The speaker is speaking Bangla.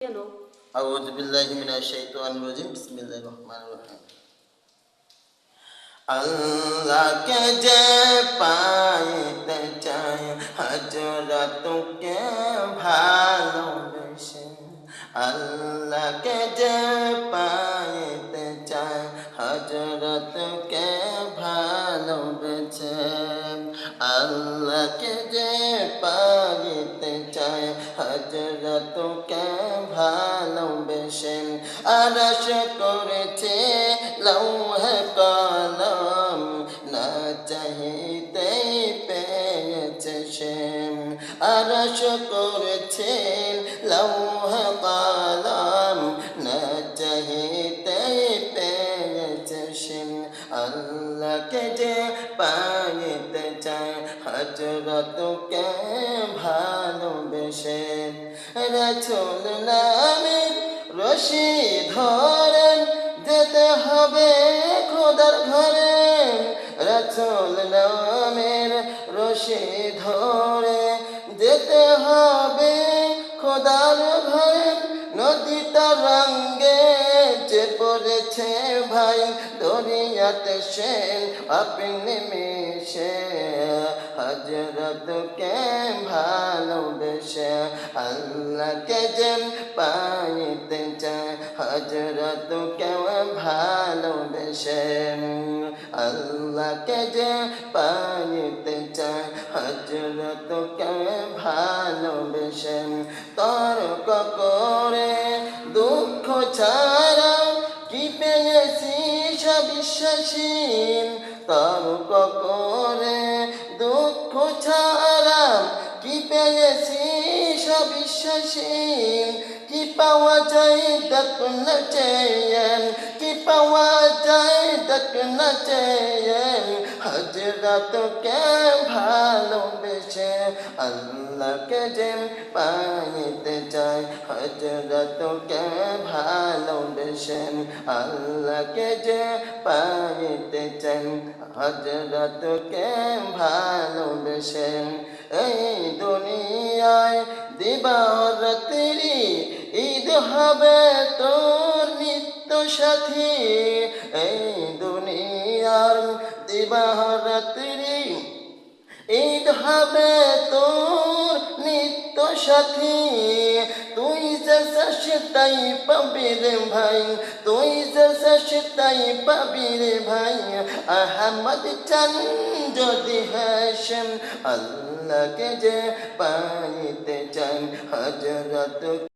কেন? আউযু বিল্লাহি মিনাশ শাইতানির রাজিম। বিসমিল্লাহির রহমানির রহিম। আল্লাহকে যে পাইতে চায় হযরতকে ভালোবেসে, আল্লাহকে যে পাইতে চায় হযরতকে ভালোবেসে, আল্লাহকে যে পাইতে চায় হযরতকে ভালোবেসে, আরশ করেছে লৌহে কলম, না চাহিতেই পেয়েছে সে। আরশ করেছেন লৌহে কলম, না চাহিতেই পেয়েছে সে। আল্লাহকে যে পাইতে চায় হযরতকে ভালোবেসে, রাসূল নামের রশি ধরে যেতে হবে খোদার ঘরে। রাসূল নামের রশি ধরে যেতে হবে খোদার ঘরে। নদীটা রঙ্গে যে পড়েছে ভাই দরিয়াতে সে আপনি মিশে, হযরতকে ভালোবেসে, আল্লাহকে যে পাইতে চায় হযরতকে ভালোবেসে, আল্লাহকে যে পাইতে চায় হযরতকে ভালোবেসে। তর্ক করে দুঃখ ছাড়া কি পেয়েছি সবিশ্বাসী, তর্ক করে দুঃখ ছাড়া কি পেয়েছি সবিশ্বাসী। কি পাওয়া যায় দেখো না চেয়ে, কি পাওয়া যায় দেখো না চেয়ে, হযরতকে ভালোবেসে, আল্লাহকে যে পাইতে চায় হযরতকে ভালোবেসে, আল্লাহকে যে পাইতে চায় হযরতকে ভালোবেসে। এই দুনিয়ায় দিবারাত্রি ঈদ হবে তোর নিত্য সাথী, এই দুনিয়ার দিবারাত্রি ঈদ হবে তোর নিত্য সাথী। তুই যে চাস তাই পাবি রে ভাই, তুই যে চাস তাই পাবি রে ভাই। আহমদ চান যদি হাশেম, আল্লাহকে যে পাইতে চান হযরত